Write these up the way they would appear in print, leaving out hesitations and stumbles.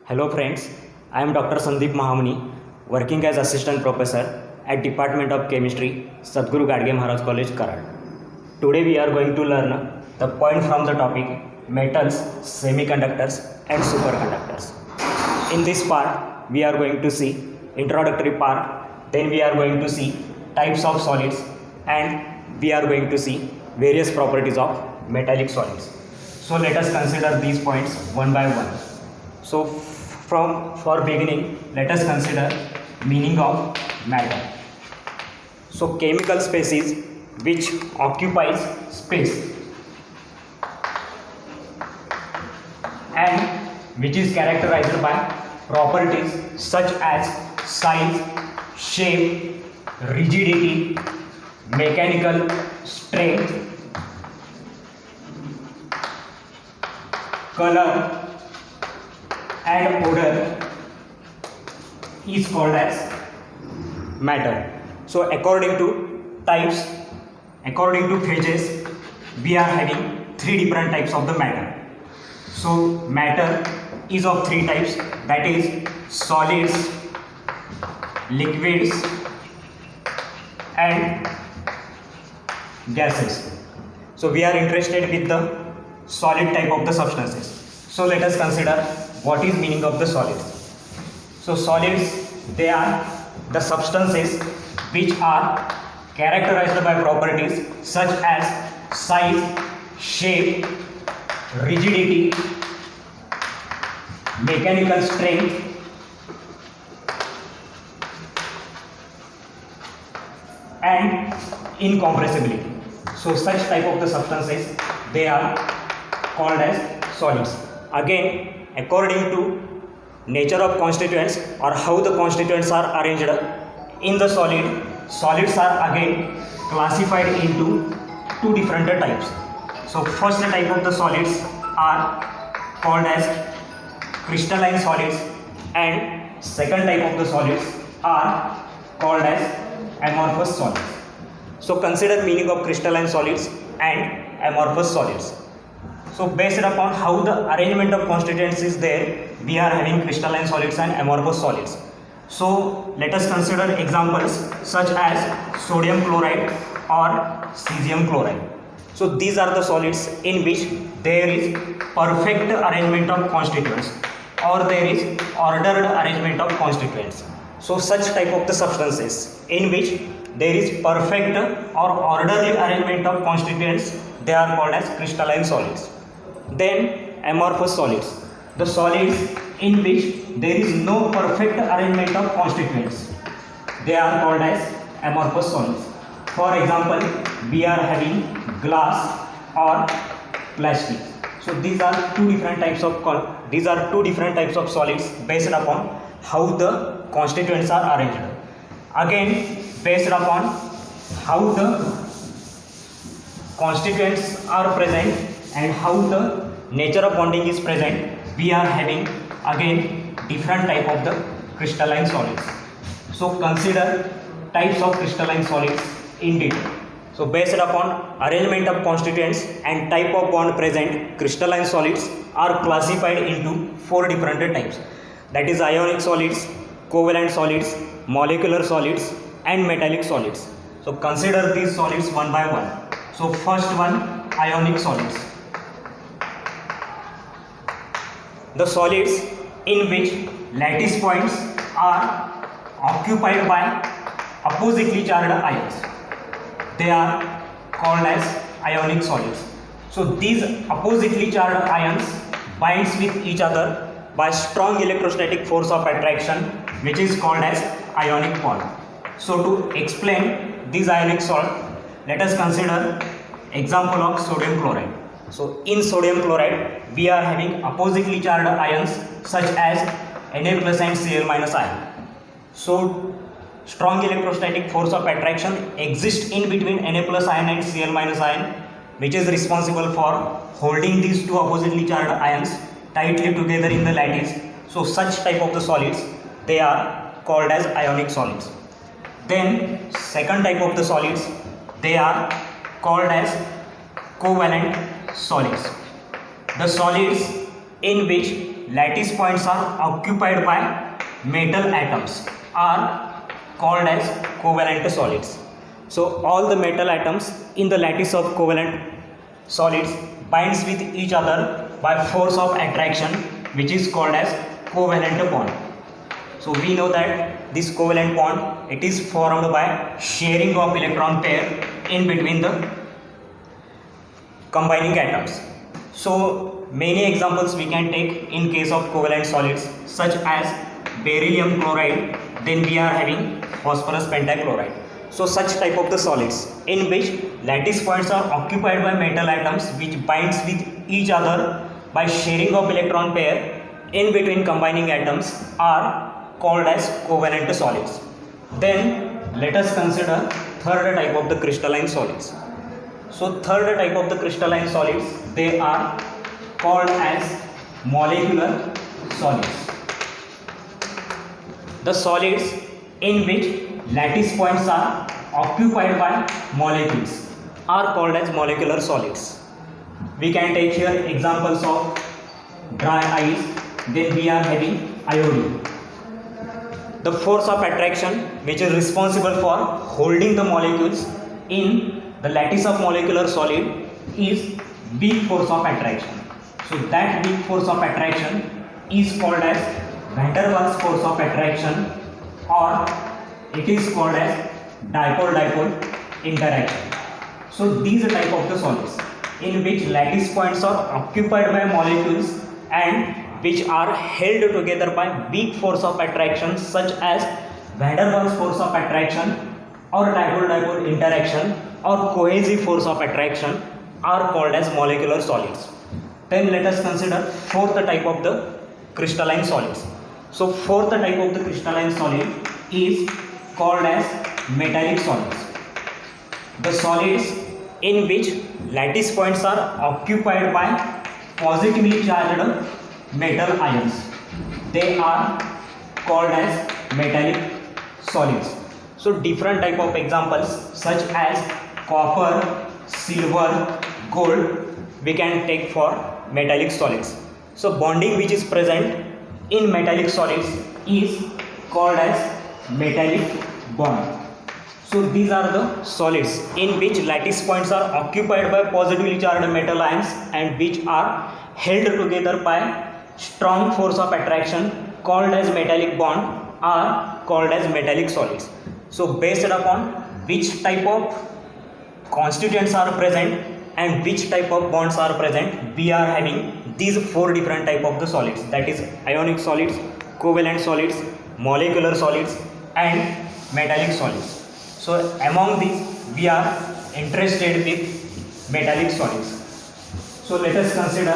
Hello friends, I am Dr. Sandeep Mahamuni, working as Assistant Professor at Department of Chemistry, Sadhguru Gadge Maharaj College, Karad. Today we are going to learn the point from the topic metals, semiconductors and superconductors. In this part, we are going to see introductory part, then we are going to see types of solids and we are going to see various properties of metallic solids. So let us consider these points one by one. So for beginning, let us consider meaning of matter. So chemical species which occupies space and which is characterized by properties such as size, shape, rigidity, mechanical strength, color and odor is called as matter. So according to types, according to phases, we are having three different types of the matter. So matter is of three types, that is solids, liquids and gases. So we are interested with the solid type of the substances. So let us consider what is meaning of the solids. So solids, they are the substances which are characterized by properties such as size, shape, rigidity, mechanical strength, and incompressibility. So such type of the substances, they are called as solids. Again, according to nature of constituents or how the constituents are arranged in the solid, solids are again classified into two different types. So first type of the solids are called as crystalline solids and second type of the solids are called as amorphous solids. So consider meaning of crystalline solids and amorphous solids. So based upon how the arrangement of constituents is there, we are having crystalline solids and amorphous solids. So let us consider examples such as sodium chloride or cesium chloride. So these are the solids in which there is perfect arrangement of constituents or there is ordered arrangement of constituents. So such type of the substances in which there is perfect or orderly arrangement of constituents, they are called as crystalline solids. Then amorphous solids, the solids in which there is no perfect arrangement of constituents, they are called as amorphous solids. For example, we are having glass or plastic. So these are two different types of solids based upon how the constituents are arranged. Again, based upon how the constituents are present and how the nature of bonding is present, we are having again different type of the crystalline solids. So consider types of crystalline solids in detail. So based upon arrangement of constituents and type of bond present, crystalline solids are classified into four different types, that is ionic solids, covalent solids, molecular solids and metallic solids. So consider these solids one by one. So first one, ionic solids. The solids in which lattice points are occupied by oppositely charged ions, they are called as ionic solids. So these oppositely charged ions binds with each other by strong electrostatic force of attraction, which is called as ionic bond. So to explain this ionic salt, let us consider example of sodium chloride. So in sodium chloride, we are having oppositely charged ions such as Na plus and Cl minus ion. So strong electrostatic force of attraction exists in between Na plus ion and Cl minus ion, which is responsible for holding these two oppositely charged ions tightly together in the lattice. So such type of the solids, they are called as ionic solids. Then second type of the solids, they are called as covalent solids. The solids in which lattice points are occupied by metal atoms are called as covalent solids. So all the metal atoms in the lattice of covalent solids binds with each other by force of attraction, which is called as covalent bond. So we know that this covalent bond, it is formed by sharing of electron pair in between the combining atoms. So many examples we can take in case of covalent solids, such as beryllium chloride, then we are having phosphorus pentachloride. So such type of the solids in which lattice points are occupied by metal atoms which binds with each other by sharing of electron pair in between combining atoms are called as covalent solids. Then let us consider third type of the crystalline solids. So third type of the crystalline solids, they are called as molecular solids. The solids in which lattice points are occupied by molecules are called as molecular solids. We can take here examples of dry ice, then we are having iodine. The force of attraction which is responsible for holding the molecules in the lattice of molecular solid is weak force of attraction. So that weak force of attraction is called as van der Waals force of attraction, or it is called as dipole-dipole interaction. So these are type of the solids in which lattice points are occupied by molecules and which are held together by weak force of attraction, such as van der Waals force of attraction or dipole-dipole interaction or cohesive force of attraction are called as molecular solids. Then let us consider fourth type of the crystalline solids. So fourth type of the crystalline solid is called as metallic solids. The solids in which lattice points are occupied by positively charged metal ions, they are called as metallic solids. So different type of examples such as copper, silver, gold we can take for metallic solids. So bonding which is present in metallic solids is called as metallic bond. So these are the solids in which lattice points are occupied by positively charged metal ions and which are held together by strong force of attraction called as metallic bond are called as metallic solids. So based upon which type of constituents are present and which type of bonds are present, we are having these four different type of the solids, that is ionic solids, covalent solids, molecular solids and metallic solids. So among these we are interested with metallic solids. So let us consider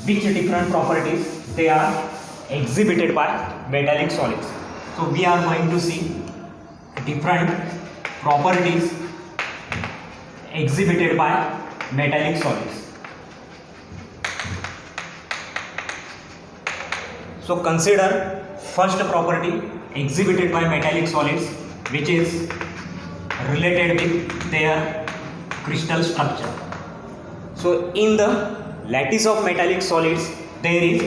which different properties they are exhibited by metallic solids. So we are going to see different properties exhibited by metallic solids. So consider first property exhibited by metallic solids, which is related with their crystal structure. So in the lattice of metallic solids there is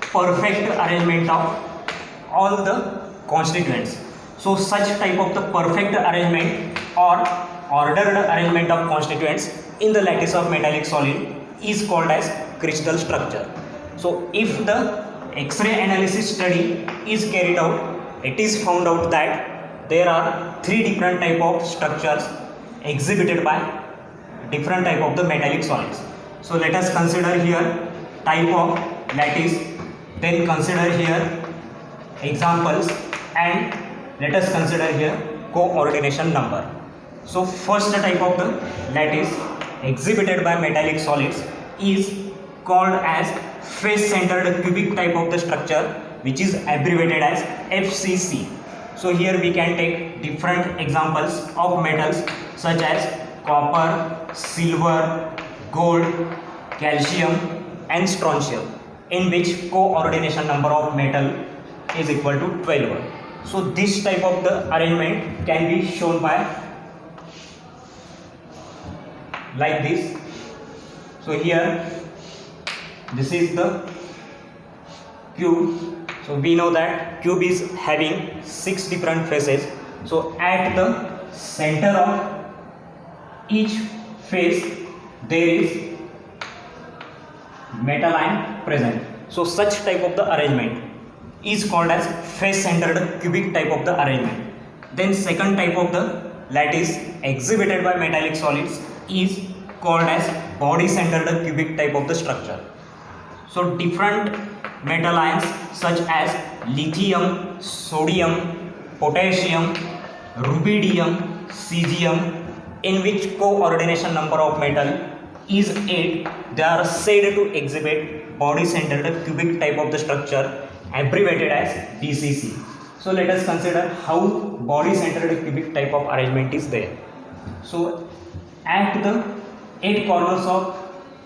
perfect arrangement of all the constituents. So such type of the perfect arrangement or ordered arrangement of constituents in the lattice of metallic solid is called as crystal structure. So if the X-ray analysis study is carried out, it is found out that there are three different type of structures exhibited by different type of the metallic solids. So let us consider here type of lattice, then consider here examples, and let us consider here coordination number. So first type of the lattice exhibited by metallic solids is called as face centered cubic type of the structure, which is abbreviated as FCC. So here we can take different examples of metals such as copper, silver, gold, calcium and strontium, in which coordination number of metal is equal to 12. So this type of the arrangement can be shown by like this. So here this is the cube. So we know that cube is having 6 different faces. So at the center of each face there is metal ion present. So such type of the arrangement is called as face centered cubic type of the arrangement. Then second type of the lattice exhibited by metallic solids is called as body centered cubic type of the structure. So different metal ions such as lithium, sodium, potassium, rubidium, cesium, in which coordination number of metal is 8, they are said to exhibit body centered cubic type of the structure, abbreviated as BCC. So let us consider how body centered cubic type of arrangement is there. So at the 8 corners of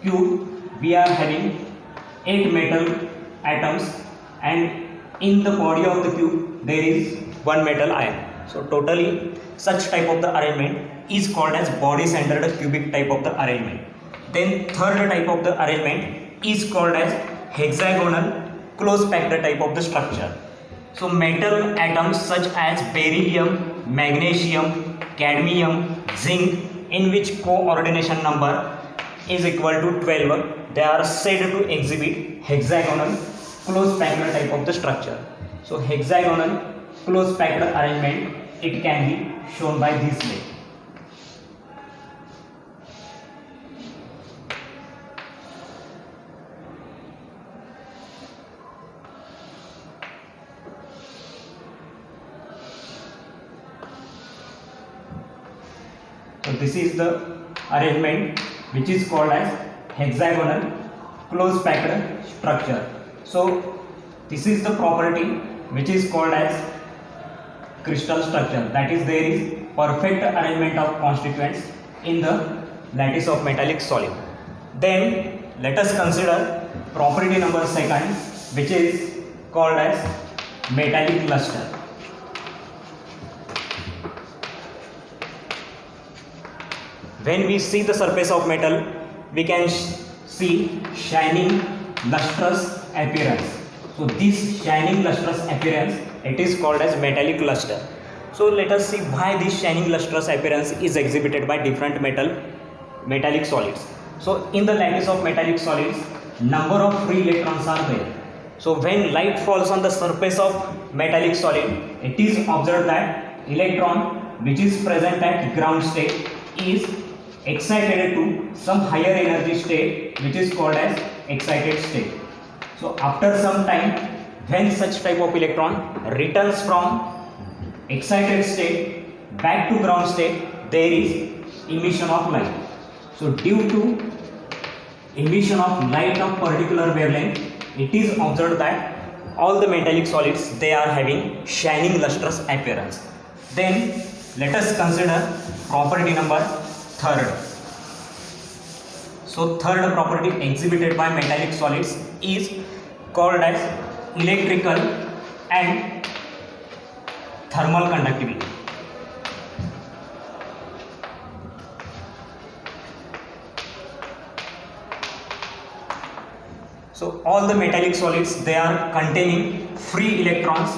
cube we are having 8 metal atoms, and in the body of the cube there is 1 metal ion. So totally such type of the arrangement is called as body centered cubic type of the arrangement. Then third type of the arrangement is called as hexagonal close packed type of the structure. So metal atoms such as beryllium, magnesium, cadmium, zinc, in which coordination number is equal to 12, they are said to exhibit hexagonal close packed type of the structure. So hexagonal close packed arrangement, it can be shown by this way. So this is the arrangement which is called as hexagonal close packed structure. So this is the property which is called as crystal structure, that is there is perfect arrangement of constituents in the lattice of metallic solid. Then let us consider property number second, which is called as metallic luster. When we see the surface of metal, we can see shining lustrous appearance. So this shining lustrous appearance, it is called as metallic luster. So let us see why this shining lustrous appearance is exhibited by different metallic solids. So in the lattice of metallic solids, number of free electrons are there. So when light falls on the surface of metallic solid, it is observed that electron which is present at ground state is excited to some higher energy state, which is called as excited state. So after some time, when such type of electron returns from excited state back to ground state, there is emission of light. So due to emission of light of particular wavelength, it is observed that all the metallic solids, they are having shining lustrous appearance. Then let us consider property number third. So third property exhibited by metallic solids is called as electrical and thermal conductivity. So all the metallic solids, they are containing free electrons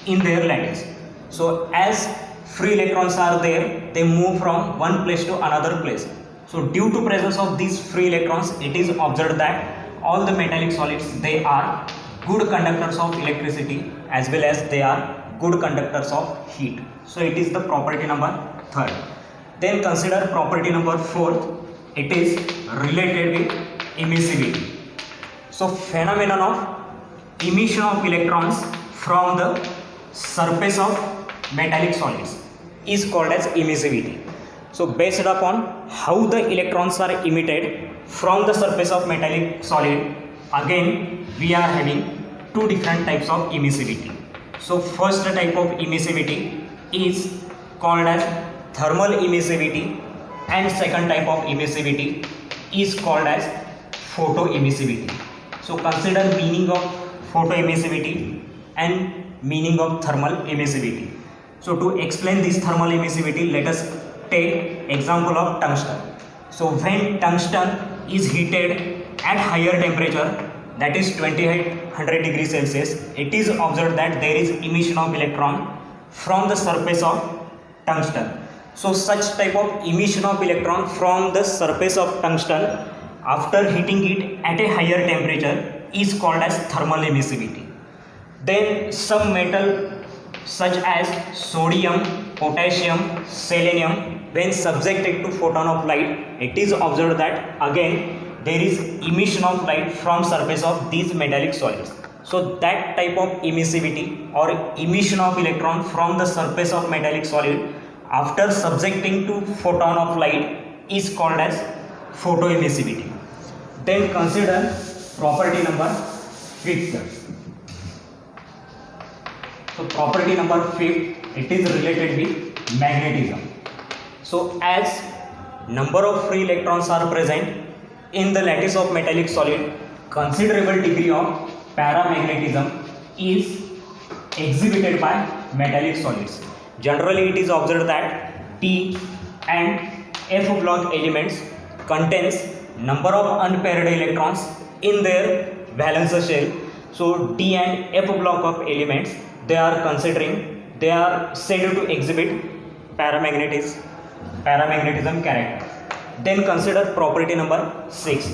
in their lattice. So as free electrons are there, they move from one place to another place. So due to presence of these free electrons, it is observed that all the metallic solids, they are good conductors of electricity as well as they are good conductors of heat. So it is the property number third. Then consider property number fourth. It is related with emissivity. So phenomenon of emission of electrons from the surface of metallic solids is called as emissivity. So based upon how the electrons are emitted from the surface of metallic solid, again we are having two different types of emissivity. So first type of emissivity is called as thermal emissivity, and second type of emissivity is called as photoemissivity. So consider meaning of photoemissivity and meaning of thermal emissivity. So to explain this thermal emissivity, let us take example of tungsten. So when tungsten is heated at higher temperature, that is 2800 degrees Celsius, it is observed that there is emission of electron from the surface of tungsten. So such type of emission of electron from the surface of tungsten after heating it at a higher temperature is called as thermal emissivity. Then some metal such as sodium, potassium, selenium, when subjected to photon of light, it is observed that again there is emission of light from surface of these metallic solids. So that type of emissivity or emission of electron from the surface of metallic solid after subjecting to photon of light is called as photoemissivity. Then consider property number 5th. So property number 5th, it is related with magnetism. So as number of free electrons are present in the lattice of metallic solid, considerable degree of paramagnetism is exhibited by metallic solids. Generally it is observed that D and F block elements contains number of unpaired electrons in their valence shell. So D and F block of elements, they are said to exhibit paramagnetism character. Then consider property number 6.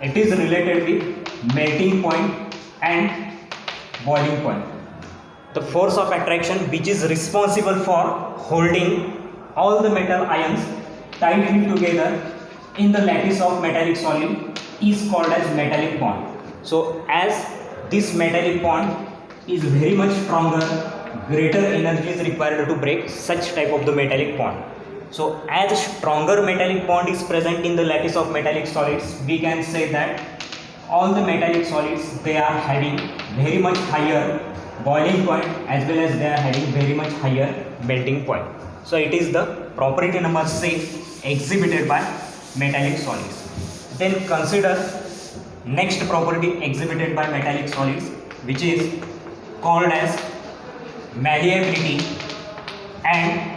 It is related with melting point and boiling point. The force of attraction which is responsible for holding all the metal ions tightly together in the lattice of metallic solid is called as metallic bond. So as this metallic bond is very much stronger, greater energy is required to break such type of the metallic bond. So as stronger metallic bond is present in the lattice of metallic solids, we can say that all the metallic solids, they are having very much higher boiling point as well as they are having very much higher melting point. So it is the property number 6 exhibited by metallic solids. Then consider next property exhibited by metallic solids, which is called as malleability and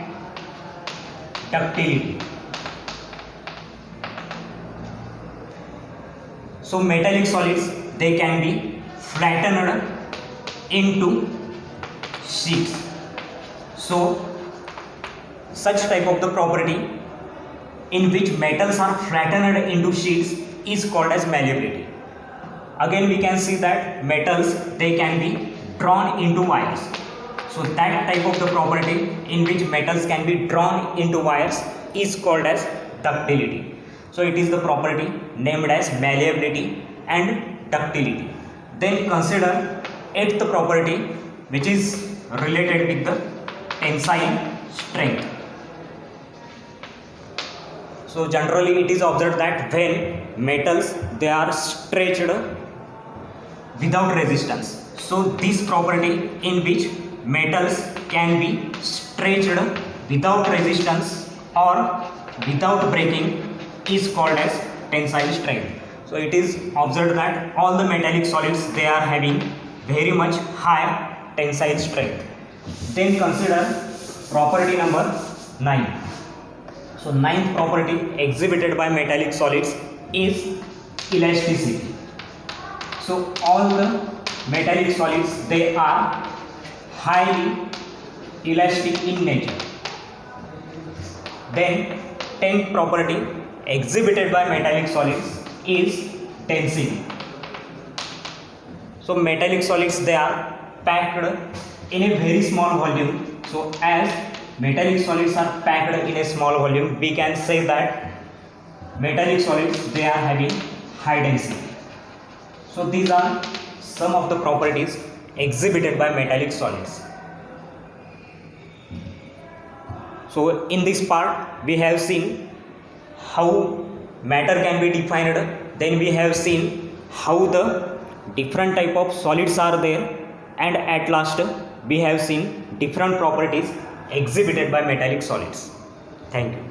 ductility. So metallic solids, they can be flattened into sheets. So such type of the property in which metals are flattened into sheets is called as malleability. Again we can see that metals, they can be drawn into wires. So that type of the property in which metals can be drawn into wires is called as ductility. So it is the property named as malleability and ductility. Then consider 8th property, which is related with the tensile strength. So generally it is observed that when metals, they are stretched without resistance. So this property in which metals can be stretched without resistance or without breaking is called as tensile strength. So it is observed that all the metallic solids, they are having very much high tensile strength. Then consider property number 9. So 9th property exhibited by metallic solids is elasticity. So all the metallic solids, they are highly elastic in nature. Then 10th property exhibited by metallic solids is density. So metallic solids, they are packed in a very small volume. So as metallic solids are packed in a small volume, we can say that metallic solids, they are having high density. So these are some of the properties exhibited by metallic solids. So in this part we have seen how matter can be defined, then we have seen how the different type of solids are there, and at last we have seen different properties exhibited by metallic solids. Thank you.